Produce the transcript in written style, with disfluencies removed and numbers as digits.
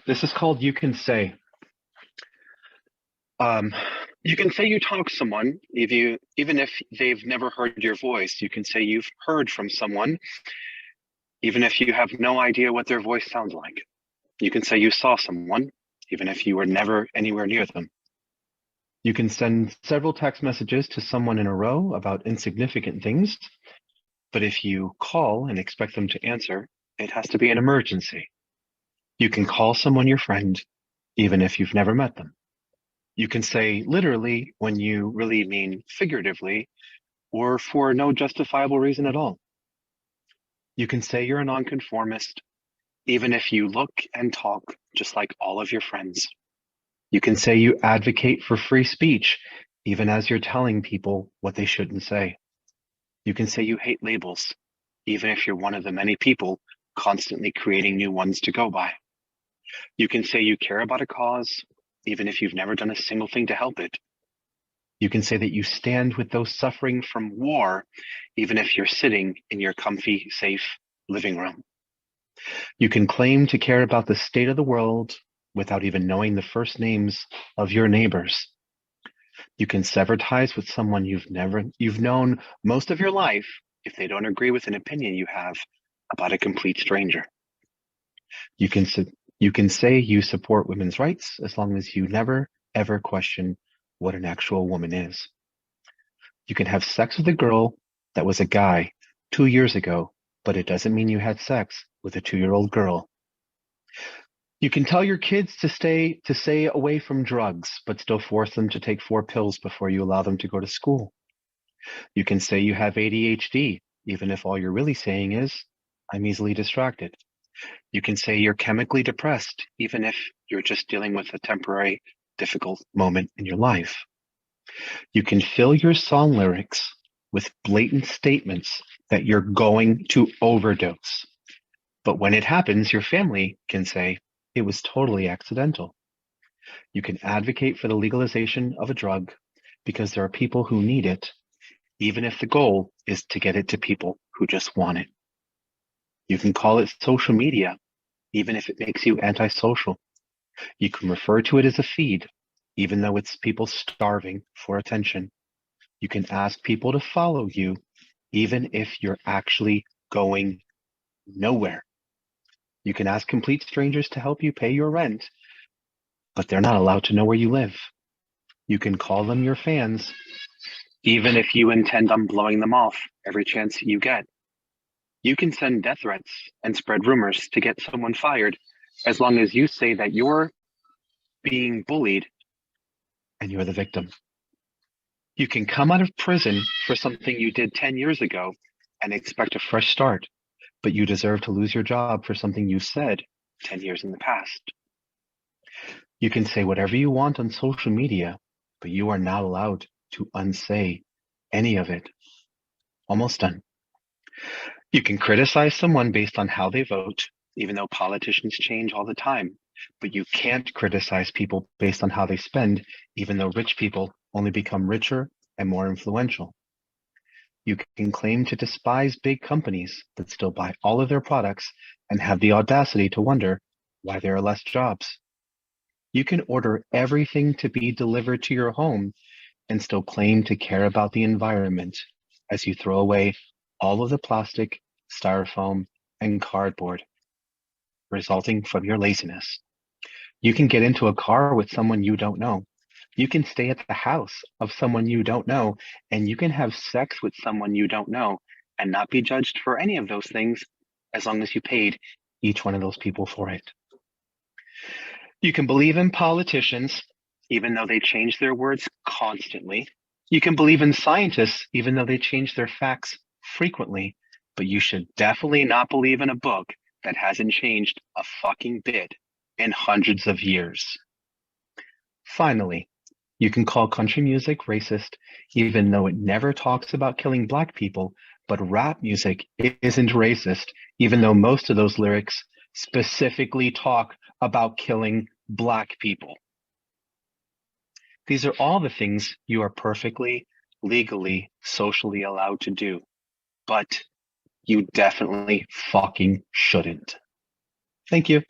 This is called You Can Say. Um, you can say you talk to someone, even if they've never heard your voice. You can say you've heard from someone, even if you have no idea what their voice sounds like. You can say you saw someone, even if you were never anywhere near them. You can send several text messages to someone in a row about insignificant things, but if you call and expect them to answer, it has to be an emergency. You can call someone your friend, even if you've never met them. You can say literally when you really mean figuratively or for no justifiable reason at all. You can say you're a nonconformist, even if you look and talk just like all of your friends. You can say you advocate for free speech, even as you're telling people what they shouldn't say. You can say you hate labels, even if you're one of the many people constantly creating new ones to go by. You can say you care about a cause, even if you've never done a single thing to help it. You can say that you stand with those suffering from war, even if you're sitting in your comfy, safe living room. You can claim to care about the state of the world without even knowing the first names of your neighbors. You can sever ties with someone you've known most of your life if they don't agree with an opinion you have about a complete stranger. You can you can say you support women's rights as long as you never ever question what an actual woman is. You can have sex with a girl that was a guy 2 years ago, but it doesn't mean you had sex with a 2-year-old girl. You can tell your kids to stay away from drugs, but still force them to take 4 pills before you allow them to go to school. You can say you have ADHD, even if all you're really saying is, I'm easily distracted. You can say you're chemically depressed, even if you're just dealing with a temporary, difficult moment in your life. You can fill your song lyrics with blatant statements that you're going to overdose. But when it happens, your family can say it was totally accidental. You can advocate for the legalization of a drug because there are people who need it, even if the goal is to get it to people who just want it. You can call it social media, even if it makes you antisocial. You can refer to it as a feed, even though it's people starving for attention. You can ask people to follow you, even if you're actually going nowhere. You can ask complete strangers to help you pay your rent, but they're not allowed to know where you live. You can call them your fans, even if you intend on blowing them off every chance you get. You can send death threats and spread rumors to get someone fired, as long as you say that you're being bullied and you're the victim. You can come out of prison for something you did 10 years ago and expect a fresh start, but you deserve to lose your job for something you said 10 years in the past. You can say whatever you want on social media, but you are not allowed to unsay any of it. Almost done. You can criticize someone based on how they vote, even though politicians change all the time, but you can't criticize people based on how they spend, even though rich people only become richer and more influential. You can claim to despise big companies, but still buy all of their products and have the audacity to wonder why there are less jobs. You can order everything to be delivered to your home and still claim to care about the environment as you throw away all of the plastic, styrofoam, and cardboard resulting from your laziness. You can get into a car with someone you don't know. You can stay at the house of someone you don't know, and you can have sex with someone you don't know and not be judged for any of those things as long as you paid each one of those people for it. You can believe in politicians, even though they change their words constantly. You can believe in scientists, even though they change their facts frequently. But you should definitely not believe in a book that hasn't changed a fucking bit in hundreds of years. Finally, you can call country music racist, even though it never talks about killing black people, but rap music isn't racist, even though most of those lyrics specifically talk about killing black people. These are all the things you are perfectly, legally, socially allowed to do, but you definitely fucking shouldn't. Thank you.